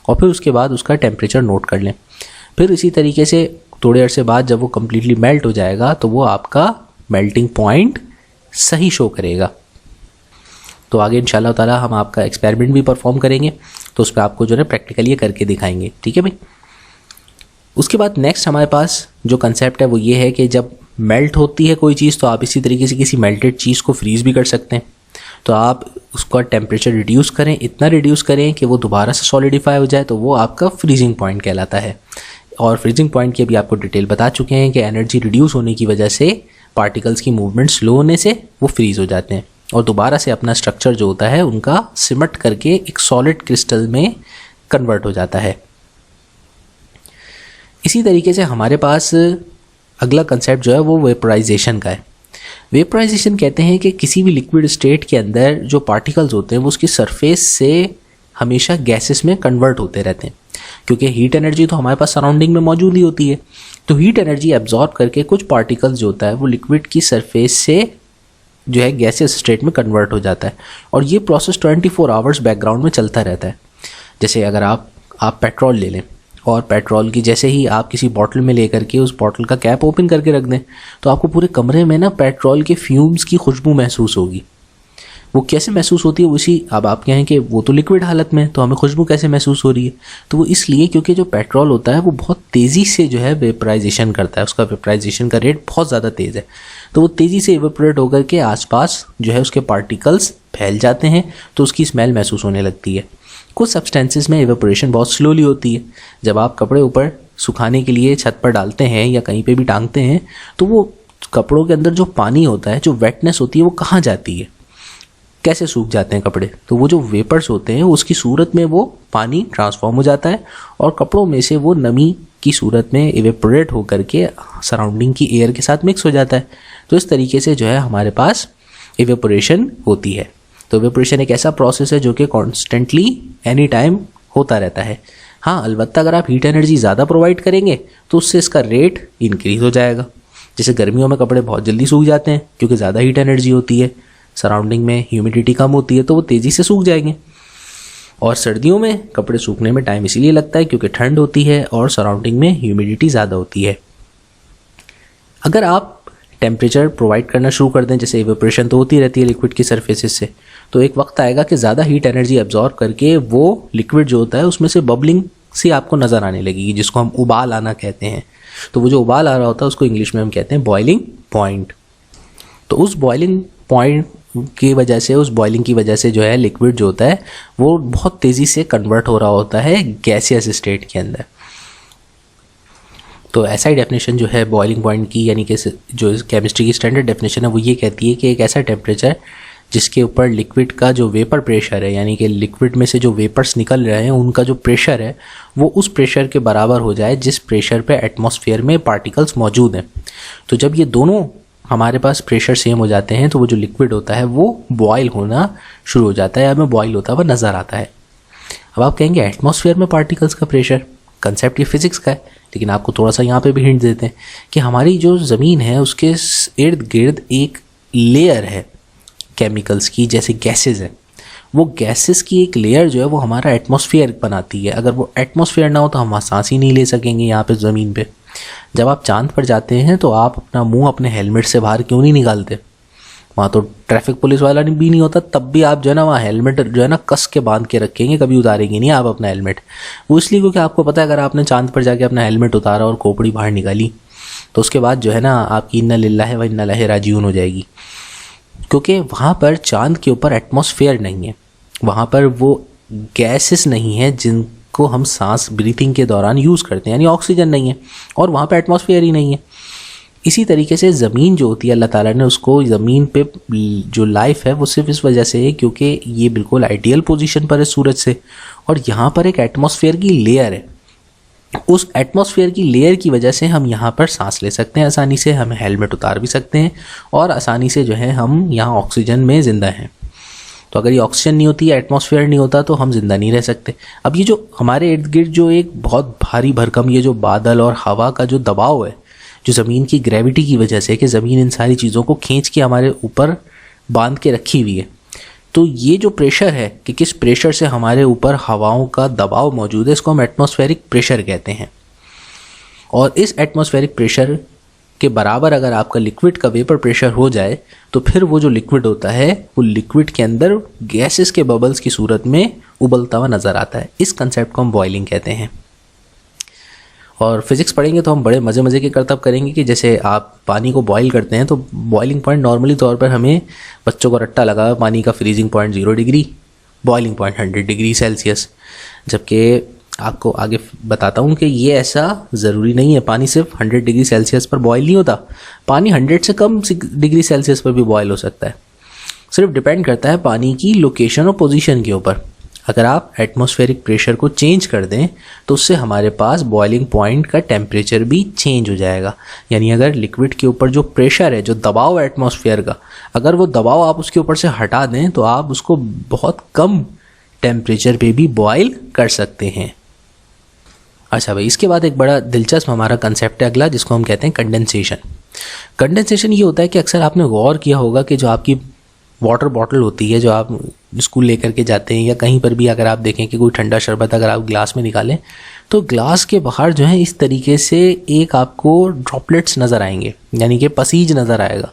और फिर उसके बाद उसका टेम्परेचर नोट कर लें। फिर इसी तरीके से थोड़े अरसे बाद जब वो कम्प्लीटली मेल्ट हो जाएगा तो वो आपका मेल्टिंग पॉइंट सही शो करेगा। तो आगे इंशाल्लाह ताला हम आपका एक्सपेरिमेंट भी परफॉर्म करेंगे, तो उस पर आपको जो है प्रैक्टिकली करके दिखाएंगे, ठीक है भाई। उसके बाद नेक्स्ट हमारे पास जो कंसेप्ट है वो ये है कि जब मेल्ट होती है कोई चीज़ तो आप इसी तरीके से किसी मेल्टेड चीज़ को फ्रीज़ भी कर सकते हैं। तो आप उसका टेम्परेचर रिड्यूस करें, इतना रिड्यूस करें कि वो दोबारा से सॉलिडिफाई हो जाए, तो वो आपका फ्रीजिंग पॉइंट कहलाता है। और फ्रीजिंग पॉइंट की अभी आपको डिटेल बता चुके हैं कि एनर्जी रिड्यूस होने की वजह से पार्टिकल्स की मूवमेंट स्लो होने से वो फ्रीज़ हो जाते हैं और दोबारा से अपना स्ट्रक्चर जो होता है उनका सिमट करके एक सॉलिड क्रिस्टल में कन्वर्ट हो जाता है। इसी तरीके से हमारे पास अगला कंसेप्ट जो है वो वेपराइजेशन का है। वेपराइजेशन कहते हैं कि किसी भी लिक्विड स्टेट के अंदर जो पार्टिकल्स होते हैं वो उसकी सरफेस से हमेशा गैसेस में कन्वर्ट होते रहते हैं, क्योंकि हीट एनर्जी तो हमारे पास सराउंडिंग में मौजूद ही होती है। तो हीट एनर्जी एब्जॉर्ब करके कुछ पार्टिकल्स जो होता है वो लिक्विड की सरफेस से जो है गैसेस स्टेट में कन्वर्ट हो जाता है, और ये प्रोसेस 24 आवर्स बैकग्राउंड में चलता रहता है। जैसे अगर आप पेट्रोल ले लें और पेट्रोल की जैसे ही आप किसी बॉटल में लेकर के उस बॉटल का कैप ओपन करके रख दें तो आपको पूरे कमरे में ना पेट्रोल के फ्यूम्स की खुशबू महसूस होगी। वो कैसे महसूस होती है उसी, अब आप कहें कि वो तो लिक्विड हालत में, तो हमें खुशबू कैसे महसूस हो रही है, तो वो इसलिए क्योंकि जो पेट्रोल होता है वो बहुत तेज़ी से जो है वेपराइजेशन करता है, उसका वेपराइजेशन का रेट बहुत ज़्यादा तेज़ है, तो वो तेज़ी से इवेपोरेट होकर के आसपास जो है उसके पार्टिकल्स फैल जाते हैं, तो उसकी स्मेल महसूस होने लगती है। कुछ सब्सटेंसेस में इवेपोरेशन बहुत स्लोली होती है। जब आप कपड़े ऊपर सुखाने के लिए छत पर डालते हैं या कहीं पे भी टांगते हैं तो वो कपड़ों के अंदर जो पानी होता है, जो वेटनेस होती है, वो कहाँ जाती है, कैसे सूख जाते हैं कपड़े, तो वो जो वेपर्स होते हैं उसकी सूरत में वो पानी ट्रांसफॉर्म हो जाता है और कपड़ों में से वो नमी की सूरत में इवेपोरेट होकर के सराउंडिंग की एयर के साथ मिक्स हो जाता है। तो इस तरीके से जो है हमारे पास इवेपोरेशन होती है। तो इवेपोरेशन एक ऐसा प्रोसेस है जो कि कॉन्स्टेंटली एनी टाइम होता रहता है। हाँ, अलबत्ता अगर आप हीट एनर्जी ज़्यादा प्रोवाइड करेंगे तो उससे इसका रेट इंक्रीज़ हो जाएगा। जैसे गर्मियों में कपड़े बहुत जल्दी सूख जाते हैं क्योंकि ज़्यादा हीट एनर्जी होती है, सराउंडिंग में ह्यूमिडिटी कम होती है तो वो तेज़ी से सूख जाएंगे। और सर्दियों में कपड़े सूखने में टाइम इसीलिए लगता है क्योंकि ठंड होती है और सराउंडिंग में ह्यूमिडिटी ज़्यादा होती है। अगर आप टेम्परेचर प्रोवाइड करना शुरू कर दें, जैसे इवेपोरेशन तो होती रहती है लिक्विड की सरफेसेस से, तो एक वक्त आएगा कि ज़्यादा हीट एनर्जी एब्जॉर्ब करके वो लिक्विड जो होता है उसमें से बबलिंग सी आपको नज़र आने लगेगी, जिसको हम उबाल आना कहते हैं। तो वो जो उबाल आ रहा होता है उसको इंग्लिश में हम कहते हैं बॉइलिंग पॉइंट। तो उस बॉइलिंग पॉइंट की वजह से, उस बॉइलिंग की वजह से जो है लिक्विड जो होता है वो बहुत तेज़ी से कन्वर्ट हो रहा होता है गैसियस स्टेट के अंदर। तो ऐसा ही डेफिनेशन जो है बॉइलिंग पॉइंट की, यानी कि जो केमिस्ट्री की स्टैंडर्ड डेफिनेशन है वो ये कहती है कि एक ऐसा टेम्परेचर जिसके ऊपर लिक्विड का जो वेपर प्रेशर है, यानी कि लिक्विड में से जो वेपर्स निकल रहे हैं उनका जो प्रेशर है वो उस प्रेशर के बराबर हो जाए जिस प्रेशर पे एटमॉस्फेयर में पार्टिकल्स मौजूद हैं। तो जब ये दोनों हमारे पास प्रेशर सेम हो जाते हैं तो वो जो लिक्विड होता है वो बॉयल होना शुरू हो जाता है या हमें बॉयल होता हुआ नज़र आता है। अब आप कहेंगे एटमॉस्फेयर में पार्टिकल्स का प्रेशर, कंसेप्ट ये फिजिक्स का है, लेकिन आपको थोड़ा सा यहाँ पे भी हिंट देते हैं कि हमारी जो ज़मीन है उसके इर्द गिर्द एक लेयर है केमिकल्स की, जैसे गैसेस है, वो गैसेस की एक लेयर जो है वो हमारा एटमॉस्फेयर बनाती है। अगर वो एटमॉस्फेयर ना हो तो हम वहाँ सांस ही नहीं ले सकेंगे यहाँ पे ज़मीन पे। जब आप चांद पर जाते हैं तो आप अपना मुंह अपने हेलमेट से बाहर क्यों नहीं निकालते? वहाँ तो ट्रैफिक पुलिस वाला भी नहीं होता, तब भी आप जो है ना वहाँ हेलमेट जो है ना कस के बांध के रखेंगे, कभी उतारेंगे नहीं आप अपना हेलमेट। वो इसलिए क्योंकि आपको पता है अगर आपने चांद पर जाके अपना हेलमेट उतारा और खोपड़ी बाहर निकाली तो उसके बाद जो है ना आपकी इन्ना लिल्लाहि व इन्ना इलैहि राजिऊन हो जाएगी, क्योंकि वहाँ पर चांद के ऊपर एटमॉस्फेयर नहीं है, वहाँ पर वो गैसेस नहीं है जिनको हम सांस ब्रीथिंग के दौरान यूज़ करते हैं, यानी ऑक्सीजन नहीं है और वहाँ पे एटमॉस्फेयर ही नहीं है। इसी तरीके से ज़मीन जो होती है अल्लाह ताला ने उसको, ज़मीन पे जो लाइफ है वो सिर्फ इस वजह से है क्योंकि ये बिल्कुल आइडियल पोजीशन पर है सूरज से, और यहाँ पर एक एटमॉस्फेयर की लेयर है। उस एटमॉस्फेयर की लेयर की वजह से हम यहाँ पर सांस ले सकते हैं आसानी से, हम हेलमेट उतार भी सकते हैं और आसानी से जो है हम यहाँ ऑक्सीजन में ज़िंदा हैं। तो अगर ये ऑक्सीजन नहीं होती, एटमॉस्फेयर नहीं होता तो हम ज़िंदा नहीं रह सकते। अब ये जो हमारे इर्द गिर्द जो एक बहुत भारी भरकम ये जो बादल और हवा का जो दबाव है, जो ज़मीन की ग्रेविटी की वजह से, कि ज़मीन इन सारी चीज़ों को खींच के हमारे ऊपर बांध के रखी हुई है, तो ये जो प्रेशर है कि किस प्रेशर से हमारे ऊपर हवाओं का दबाव मौजूद है, इसको हम एटमॉस्फेरिक प्रेशर कहते हैं। और इस एटमॉस्फेरिक प्रेशर के बराबर अगर आपका लिक्विड का वेपर प्रेशर हो जाए तो फिर वो जो लिक्विड होता है वो लिक्विड के अंदर गैसेस के बबल्स की सूरत में उबलता हुआ नज़र आता है। इस कंसेप्ट को हम बॉइलिंग कहते हैं। और फिज़िक्स पढ़ेंगे तो हम बड़े मज़े के करतब करेंगे कि जैसे आप पानी को बॉईल करते हैं तो बॉइलिंग पॉइंट नॉर्मली तौर पर हमें बच्चों को रट्टा लगा है पानी का, freezing point 0 degree, boiling point 100 degree Celsius. जबकि आपको आगे बताता हूँ कि ये ऐसा ज़रूरी नहीं है। पानी सिर्फ 100 डिग्री सेल्सियस पर बॉयल नहीं होता, पानी 100 से कम डिग्री सेल्सियस पर भी बॉयल हो सकता है। सिर्फ डिपेंड करता है पानी की लोकेशन और पोजीशन के ऊपर। अगर आप एटमॉस्फेरिक प्रेशर को चेंज कर दें तो उससे हमारे पास बॉइलिंग पॉइंट का टेम्परेचर भी चेंज हो जाएगा। यानी अगर लिक्विड के ऊपर जो प्रेशर है, जो दबाव है एटमॉस्फेयर का, अगर वो दबाव आप उसके ऊपर से हटा दें तो आप उसको बहुत कम टेम्परेचर पे भी बॉयल कर सकते हैं। अच्छा भाई, इसके बाद एक बड़ा दिलचस्प हमारा कंसेप्ट है अगला, जिसको हम कहते हैं कंडेंसेशन। कंडेंसेशन ये होता है कि अक्सर आपने गौर किया होगा कि जो आपकी वाटर बॉटल होती है, जो आप स्कूल लेकर के जाते हैं या कहीं पर भी अगर आप देखें कि कोई ठंडा शरबत अगर आप ग्लास में निकालें तो ग्लास के बाहर जो है इस तरीके से एक आपको ड्रॉपलेट्स नज़र आएंगे, यानी कि पसीज नज़र आएगा।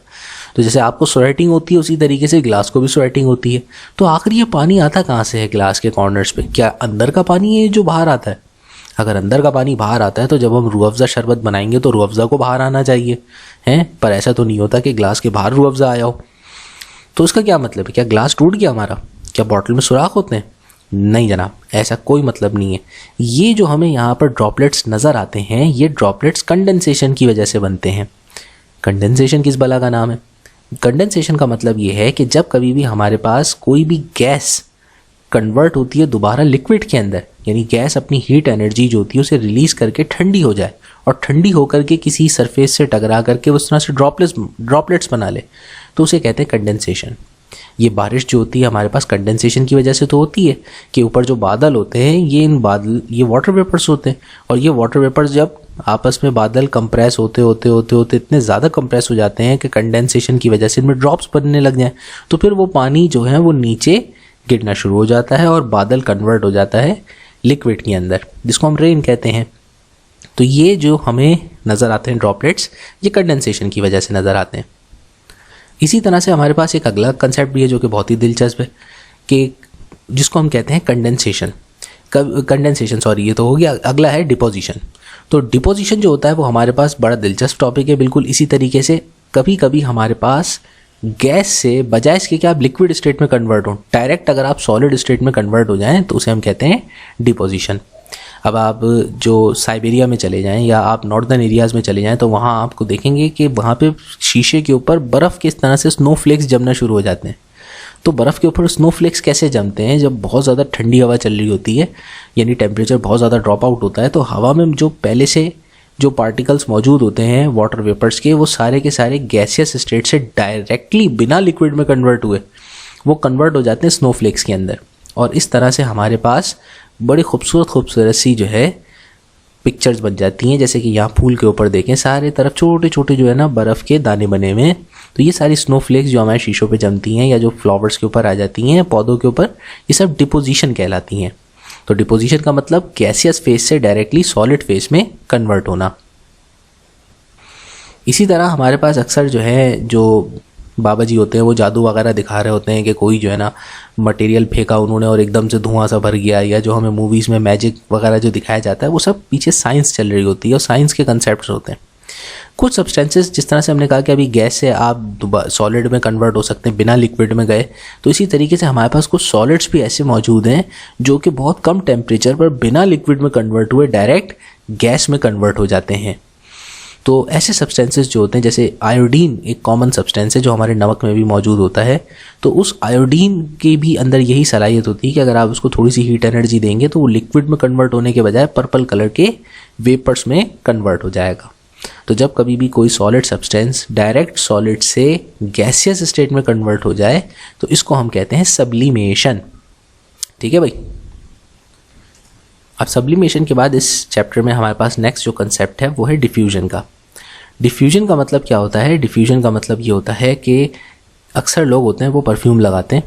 तो जैसे आपको स्वेटिंग होती है उसी तरीके से ग्लास को भी स्वेटिंग होती है। तो आखिर ये पानी आता कहाँ से है ग्लास के कॉर्नर्स पे? क्या अंदर का पानी है जो बाहर आता है? अगर अंदर का पानी बाहर आता है तो जब हम रूह अफ़ज़ा शरबत बनाएंगे तो रूह अफ़ज़ा को बाहर आना चाहिए, हैं? पर ऐसा तो नहीं होता कि ग्लास के बाहर रूह अफ़ज़ा आया हो। तो उसका क्या मतलब है? क्या ग्लास टूट गया हमारा? क्या बॉटल में सुराख होते हैं? नहीं जनाब, ऐसा कोई मतलब नहीं है। ये जो हमें यहाँ पर ड्रॉपलेट्स नज़र आते हैं, ये ड्रॉपलेट्स कंडेंसेशन की वजह से बनते हैं। कंडेंसेशन किस बला का नाम है? कंडेंसेशन का मतलब ये है कि जब कभी भी हमारे पास कोई भी गैस कन्वर्ट होती है दोबारा लिक्विड के अंदर, यानी गैस अपनी हीट एनर्जी जो होती है उसे रिलीज़ करके ठंडी हो जाए और ठंडी होकर के किसी सरफेस से टकरा करके उस तरह से ड्रॉपलेट्स बना ले, तो उसे कहते हैं कंडेंसेशन। ये बारिश जो होती है हमारे पास कंडेंसेशन की वजह से तो होती है कि ऊपर जो बादल होते हैं ये वाटर वेपर्स होते हैं, और ये वाटर वेपर्स जब आपस में बादल कंप्रेस होते होते इतने ज़्यादा कंप्रेस हो जाते हैं कि कंडेंसेशन की वजह से इनमें ड्रॉप्स बनने लग जाएं, तो फिर वो पानी जो है वो नीचे गिरना शुरू हो जाता है और बादल कन्वर्ट हो जाता है लिक्विड के अंदर, जिसको हम रेन कहते हैं। तो ये जो हमें नज़र आते हैं ड्रॉपलेट्स, ये कंडेंसेशन की वजह से नज़र आते हैं। इसी तरह से हमारे पास एक अगला कंसेप्ट भी है जो कि बहुत ही दिलचस्प है, कि जिसको हम कहते हैं कंडेंसेशन ये तो हो गया। अगला है डिपोजिशन। तो डिपोजिशन जो होता है वो हमारे पास बड़ा दिलचस्प टॉपिक है। बिल्कुल इसी तरीके से कभी कभी हमारे पास गैस से बजाय इसके कि आप लिक्विड स्टेट में कन्वर्ट हो, डायरेक्ट अगर आप सॉलिड स्टेट में कन्वर्ट हो जाएं तो उसे हम कहते हैं डिपोजिशन। अब आप जो साइबेरिया में चले जाएं या आप नॉर्दर्न एरियाज़ में चले जाएं तो वहाँ आपको देखेंगे कि वहाँ पे शीशे के ऊपर बर्फ़ किस तरह से स्नोफ्लेक्स जमना शुरू हो जाते हैं। तो बर्फ़ के ऊपर स्नोफ्लेक्स कैसे जमते हैं? जब बहुत ज़्यादा ठंडी हवा चल रही होती है, यानी टेम्परेचर बहुत ज़्यादा ड्रॉप आउट होता है, तो हवा में जो पहले से जो पार्टिकल्स मौजूद होते हैं वाटर वेपर्स के, वो सारे के सारे गैसियस स्टेट से डायरेक्टली बिना लिक्विड में कन्वर्ट हुए वो कन्वर्ट हो जाते हैं स्नोफ्लेक्स के अंदर। और इस तरह से हमारे पास बड़ी खूबसूरत सी जो है पिक्चर्स बन जाती हैं। जैसे कि यहाँ फूल के ऊपर देखें, सारे तरफ छोटे छोटे जो है ना बर्फ़ के दाने बने हुए हैं। तो ये सारी स्नोफ्लेक्स जो हमारे शीशों पे जमती हैं या जो फ्लावर्स के ऊपर आ जाती हैं, पौधों के ऊपर, ये सब डिपोजिशन कहलाती हैं। तो डिपोजिशन का मतलब गैसियस फेज से डायरेक्टली सॉलिड फेज में कन्वर्ट होना। इसी तरह हमारे पास अक्सर जो है जो बाबा जी होते हैं वो जादू वगैरह दिखा रहे होते हैं कि कोई जो है ना मटेरियल फेंका उन्होंने और एकदम से धुआं सा भर गया, या जो हमें मूवीज़ में मैजिक वगैरह जो दिखाया जाता है वो सब पीछे साइंस चल रही होती है और साइंस के कंसेप्ट्स होते हैं। कुछ सब्सटेंसेस जिस तरह से हमने कहा कि अभी गैस से आप सॉलिड में कन्वर्ट हो सकते हैं बिना लिक्विड में गए, तो इसी तरीके से हमारे पास कुछ सॉलिड्स भी ऐसे मौजूद हैं जो कि बहुत कम टेम्परेचर पर बिना लिक्विड में कन्वर्ट हुए डायरेक्ट गैस में कन्वर्ट हो जाते हैं। तो ऐसे सब्सटेंसेस जो होते हैं, जैसे आयोडीन एक कॉमन सब्सटेंस है जो हमारे नमक में भी मौजूद होता है, तो उस आयोडीन के भी अंदर यही सलाहियत होती है कि अगर आप उसको थोड़ी सी हीट एनर्जी देंगे तो वो लिक्विड में कन्वर्ट होने के बजाय पर्पल कलर के वेपर्स में कन्वर्ट हो जाएगा। तो जब कभी भी कोई सॉलिड सब्सटेंस डायरेक्ट सॉलिड से गैसियस स्टेट में कन्वर्ट हो जाए तो इसको हम कहते हैं सब्लिमेशन। ठीक है भाई। अब सब्लिमेशन के बाद इस चैप्टर में हमारे पास नेक्स्ट जो कंसेप्ट है वो है डिफ्यूजन का। डिफ्यूजन का मतलब क्या होता है? डिफ्यूजन का मतलब ये होता है कि अक्सर लोग होते हैं वो परफ्यूम लगाते हैं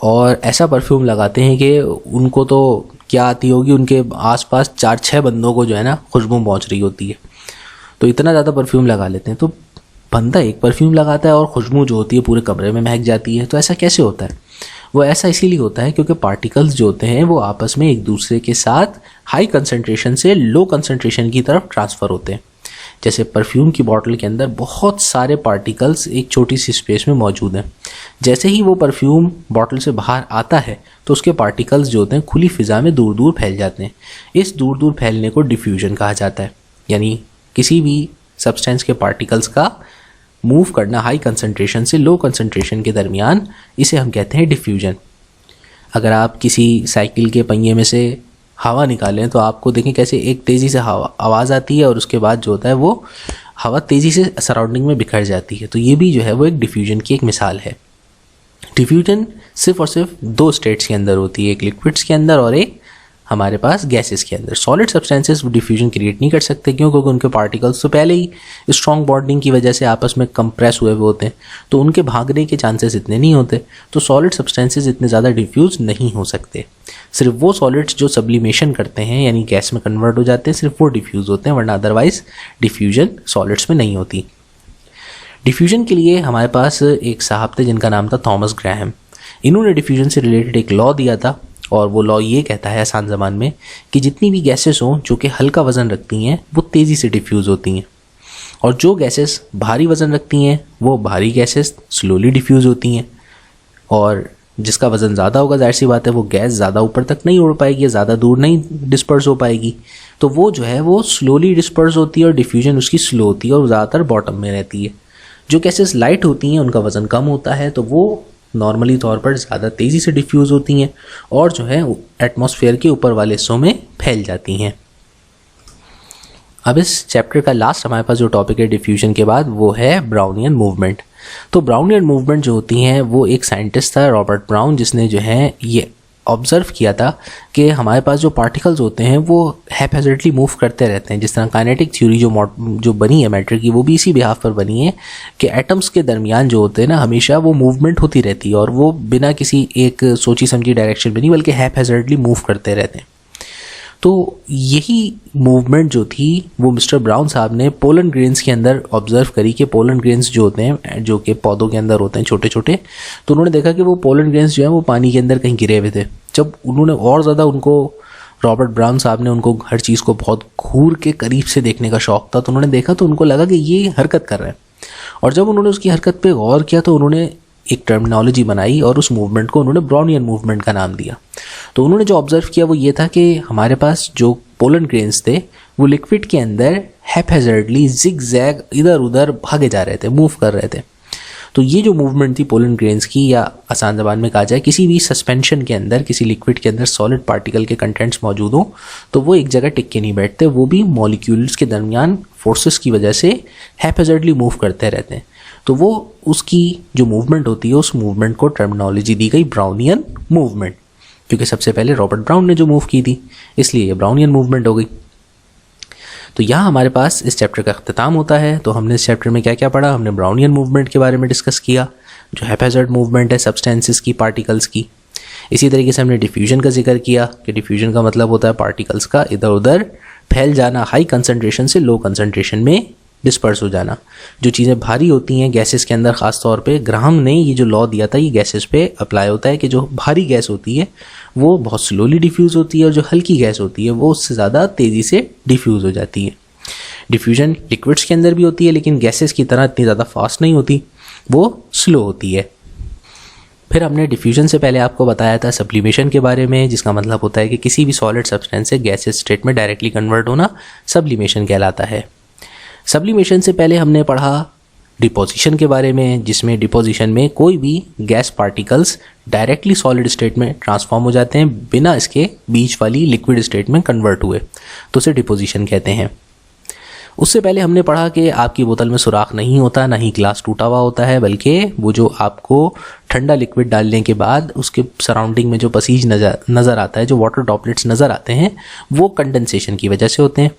और ऐसा परफ्यूम लगाते हैं कि उनको तो क्या आती होगी, उनके आसपास 4-6 बंदों को जो है ना खुशबू पहुंच रही होती है, तो इतना ज़्यादा परफ्यूम लगा लेते हैं। तो बंदा एक परफ्यूम लगाता है और खुशबू जो होती है पूरे कमरे में महक जाती है। तो ऐसा कैसे होता है? वो ऐसा इसीलिए होता है क्योंकि पार्टिकल्स जो होते हैं वो आपस में एक दूसरे के साथ हाई कंसंट्रेशन से लो कंसंट्रेशन की तरफ ट्रांसफ़र होते हैं। जैसे परफ्यूम की बॉटल के अंदर बहुत सारे पार्टिकल्स एक छोटी सी स्पेस में मौजूद हैं। जैसे ही वो परफ्यूम बॉटल से बाहर आता है तो उसके पार्टिकल्स जो होते हैं खुली फिजा में दूर दूर फैल जाते हैं। इस दूर दूर फैलने को डिफ्यूजन कहा जाता है। यानी किसी भी सब्सटेंस के पार्टिकल्स का मूव करना हाई कंसंट्रेशन से लो कंसंट्रेशन के दरमियान, इसे हम कहते हैं डिफ्यूजन। अगर आप किसी साइकिल के पहिए में से हवा निकालें तो आपको देखें कैसे एक तेज़ी से हवा आवाज़ आती है और उसके बाद जो होता है वो हवा तेज़ी से सराउंडिंग में बिखर जाती है। तो ये भी जो है वो एक डिफ्यूजन की एक मिसाल है। डिफ्यूजन सिर्फ और सिर्फ 2 स्टेट्स के अंदर होती है, एक लिक्विड्स के अंदर और एक हमारे पास गैसेस के अंदर। सॉलिड सब्सटेंसेस डिफ्यूजन क्रिएट नहीं कर सकते, क्यों? क्योंकि उनके पार्टिकल्स तो पहले ही स्ट्रॉन्ग बॉन्डिंग की वजह से आपस में कंप्रेस हुए होते हैं, तो उनके भागने के चांसेस इतने नहीं होते। तो सॉलिड सब्सटेंसेस इतने ज़्यादा डिफ्यूज नहीं हो सकते। सिर्फ वो सॉलिड्स जो सब्लिमेशन करते हैं यानी गैस में कन्वर्ट हो जाते हैं, सिर्फ वो डिफ्यूज़ होते हैं, वरना अदरवाइज डिफ्यूजन सॉलिड्स में नहीं होती। डिफ्यूजन के लिए हमारे पास एक साहब थे जिनका नाम था थॉमस ग्राहम। इन्होंने डिफ्यूजन से रिलेटेड एक लॉ दिया था और वो लॉ ये कहता है आसान ज़बान में कि जितनी भी गैसेस हों जो कि हल्का वज़न रखती हैं वो तेज़ी से डिफ्यूज़ होती हैं, और जो गैसेस भारी वज़न रखती हैं वो भारी गैसेस स्लोली डिफ्यूज़ होती हैं। और जिसका वज़न ज़्यादा होगा जाहिर सी बात है वो गैस ज़्यादा ऊपर तक नहीं उड़ पाएगी, ज़्यादा दूर नहीं डिस्पर्स हो पाएगी, तो वो जो है वो स्लोली डिस्पर्स होती है और डिफ्यूजन उसकी स्लो होती है और ज़्यादातर बॉटम में रहती है। जो गैसेस लाइट होती हैं उनका वज़न कम होता है तो वो नॉर्मली तौर पर ज़्यादा तेज़ी से डिफ्यूज़ होती हैं और जो है एटमॉस्फेयर के ऊपर वाले हिस्सों में फैल जाती हैं। अब इस चैप्टर का लास्ट हमारे पास जो टॉपिक है डिफ्यूजन के बाद वो है ब्राउनियन मूवमेंट। तो ब्राउनियन मूवमेंट जो होती हैं वो एक साइंटिस्ट था रॉबर्ट ब्राउन, जिसने जो है ये ऑब्जर्व किया था कि हमारे पास जो पार्टिकल्स होते हैं वो हैपहैज़र्डली मूव करते रहते हैं। जिस तरह काइनेटिक थ्योरी जो बनी है मैटर की वो भी इसी बिहाफ पर बनी है कि एटम्स के दरमियान जो होते हैं ना हमेशा वो मूवमेंट होती रहती है और वो बिना किसी एक सोची समझी डायरेक्शन में नहीं बल्कि हैपहैज़र्डली मूव करते रहते हैं। तो यही मूवमेंट जो थी वो मिस्टर ब्राउन साहब ने पोलन ग्रेन्स के अंदर ऑब्जर्व करी कि पोलन ग्रेन्स जो होते हैं जो कि पौधों के अंदर होते हैं छोटे छोटे, तो उन्होंने देखा कि वो पोलन ग्रेन्स जो है वो पानी के अंदर कहीं गिरे हुए थे। जब उन्होंने और ज़्यादा उनको रॉबर्ट ब्राउन साहब ने उनको हर चीज़ को बहुत घूर के करीब से देखने का शौक था, तो उन्होंने देखा तो उनको लगा कि ये हरकत कर रहे हैं। और जब उन्होंने उसकी हरकत पे गौर किया तो उन्होंने एक टर्मिनोलॉजी बनाई और उस मूवमेंट को उन्होंने ब्राउनियन मूवमेंट का नाम दिया। तो उन्होंने जो ऑब्जर्व किया वो ये था कि हमारे पास जो पोलन ग्रेन्स थे वो लिक्विड के अंदर हैपहैज़र्डली जिग-जैग इधर उधर भागे जा रहे थे, मूव कर रहे थे। तो ये जो मूवमेंट थी पोलन ग्रेन्स की, या आसान ज़बान में कहा जाए किसी भी सस्पेंशन के अंदर किसी लिक्विड के अंदर सॉलिड पार्टिकल के कंटेंट्स मौजूद हों तो वो एक जगह टिक के नहीं बैठते, वो भी मॉलिक्यूल्स के दरमियान फोर्सेस की वजह से हैपहैज़र्डली मूव करते रहते हैं। तो वो उसकी जो मूवमेंट होती है उस मूवमेंट को टर्मिनोलॉजी दी गई ब्राउनियन मूवमेंट, क्योंकि सबसे पहले रॉबर्ट ब्राउन ने जो मूव की थी इसलिए ये ब्राउनियन मूवमेंट हो गई। तो यहाँ हमारे पास इस चैप्टर का अख्तिताम होता है। तो हमने इस चैप्टर में क्या क्या पढ़ा? हमने ब्राउनियन मूवमेंट के बारे में डिस्कस किया जो हैपहैज़र्ड मूवमेंट है सब्सटेंसेस की, पार्टिकल्स की। इसी तरीके से हमने डिफ्यूजन का जिक्र किया कि डिफ्यूजन का मतलब होता है पार्टिकल्स का इधर उधर फैल जाना, हाई कंसनट्रेशन से लो कंसनट्रेशन में डिस्पर्स हो जाना। जो चीज़ें भारी होती हैं गैसेस के अंदर, ख़ास तौर पे ग्राहम ने ये जो लॉ दिया था ये गैसेस पे अप्लाई होता है कि जो भारी गैस होती है वो बहुत स्लोली डिफ्यूज़ होती है और जो हल्की गैस होती है वो उससे ज़्यादा तेज़ी से डिफ्यूज़ हो जाती है। डिफ्यूजन लिक्विड्स के अंदर भी होती है, लेकिन गैसेस की तरह इतनी ज़्यादा फास्ट नहीं होती, वो स्लो होती है। फिर हमने डिफ्यूजन से पहले आपको बताया था सब्लिमेशन के बारे में, जिसका मतलब होता है कि किसी भी सॉलिड सब्सटेंस से गैसेस स्टेट में डायरेक्टली कन्वर्ट होना सब्लिमेशन कहलाता है। सब्लिमेशन से पहले हमने पढ़ा डिपोजिशन के बारे में, जिसमें डिपोजिशन में कोई भी gas particles directly solid state में ट्रांसफॉर्म हो जाते हैं बिना इसके बीच वाली लिक्विड स्टेट में कन्वर्ट हुए, तो उसे डिपोजिशन कहते हैं। उससे पहले हमने पढ़ा कि आपकी बोतल में सुराख नहीं होता, ना ही ग्लास टूटा हुआ होता है, बल्कि वो जो आपको ठंडा लिक्विड डालने के बाद उसके सराउंडिंग में जो पसीज नज़र आता है, जो वाटर ड्रॉपलेट्स नज़र आते हैं, वो कंडेंसेशन की वजह से होते हैं।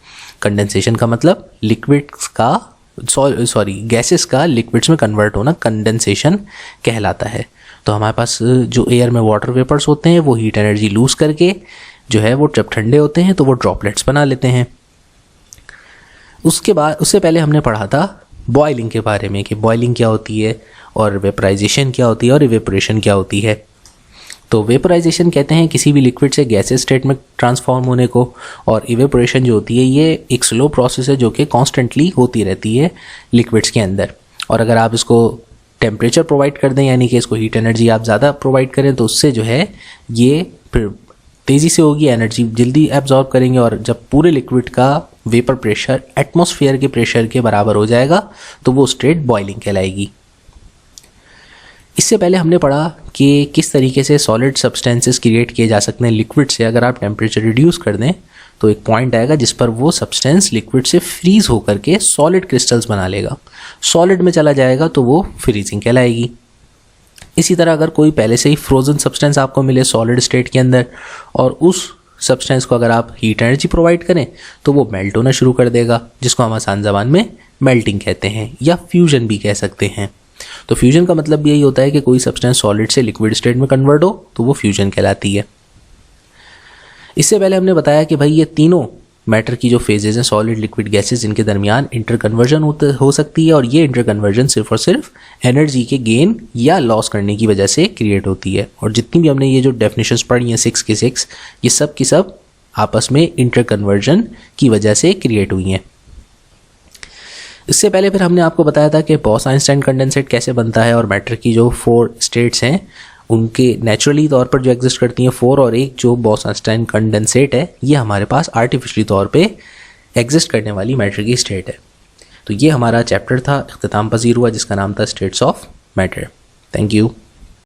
कंडेंसेशन का मतलब लिक्विड्स का गैसेस का लिक्विड्स में कन्वर्ट होना कंडेंसेशन कहलाता है। तो हमारे पास जो एयर में वाटर वेपर्स होते हैं वो हीट एनर्जी लूज करके जो है वो जब ठंडे होते हैं तो वो ड्रॉपलेट्स बना लेते हैं। उससे पहले हमने पढ़ा था बॉइलिंग के बारे में कि बॉइलिंग क्या होती है और वेपराइजेशन क्या होती है और इवेपोरेशन क्या होती है। तो वेपराइजेशन कहते हैं किसी भी लिक्विड से गैसेस स्टेट में ट्रांसफॉर्म होने को, और इवेपोरेशन जो होती है ये एक स्लो प्रोसेस है जो कि कॉन्स्टेंटली होती रहती है लिक्विड्स के अंदर। और अगर आप इसको टेम्परेचर प्रोवाइड कर दें, यानी कि इसको हीट एनर्जी आप ज़्यादा प्रोवाइड करें, तो उससे जो है ये फिर तेज़ी से होगी, एनर्जी जल्दी एब्जॉर्ब करेंगे, और जब पूरे लिक्विड का वेपर प्रेशर एटमॉस्फेयर के प्रेशर के बराबर हो जाएगा तो वो स्टेट बॉइलिंग कहलाएगी। इससे पहले हमने पढ़ा कि किस तरीके से सॉलिड सब्सटेंसेस क्रिएट किए जा सकते हैं लिक्विड से। अगर आप टेम्परेचर रिड्यूस कर दें तो एक पॉइंट आएगा जिस पर वो सब्सटेंस लिक्विड से फ्रीज होकर के सॉलिड क्रिस्टल्स बना लेगा, सॉलिड में चला जाएगा तो वो फ्रीजिंग कहलाएगी। इसी तरह अगर कोई पहले से ही फ्रोजन सब्सटेंस आपको मिले सॉलिड स्टेट के अंदर, और उस सब्सटेंस को अगर आप हीट एनर्जी प्रोवाइड करें तो वो मेल्ट होना शुरू कर देगा, जिसको हम आसान ज़बान में मेल्टिंग कहते हैं या फ्यूजन भी कह सकते हैं। तो फ्यूजन का मतलब भी यही होता है कि कोई सब्सटेंस सॉलिड से लिक्विड स्टेट में कन्वर्ट हो तो वो फ्यूजन कहलाती है। इससे पहले हमने बताया कि भाई ये तीनों मैटर की जो फेजेज हैं, सॉलिड लिक्विड गैसेस, इनके दरमियान इंटरकन्वर्जन हो सकती है, और ये इंटरकन्वर्जन सिर्फ और सिर्फ एनर्जी के गेन या लॉस करने की वजह से क्रिएट होती है। और जितनी भी हमने ये जो डेफिनेशंस पढ़ी हैं 6 के 6, ये सब की सब आपस में इंटरकन्वर्जन की वजह से क्रिएट हुई हैं। इससे पहले फिर हमने आपको बताया था कि बॉस आइंस्टाइन कंडेंसेट कैसे बनता है, और मैटर की जो 4 स्टेट्स हैं उनके नेचुरली तौर पर जो एग्जिस्ट करती हैं 4, और एक जो बॉस आइंस्टाइन कंडेंसेट है ये हमारे पास आर्टिफिशियली तौर पे एग्जिस्ट करने वाली मैटर की स्टेट है। तो ये हमारा चैप्टर था, इख्तिताम पजीर हुआ, जिसका नाम था states of matter. Thank you.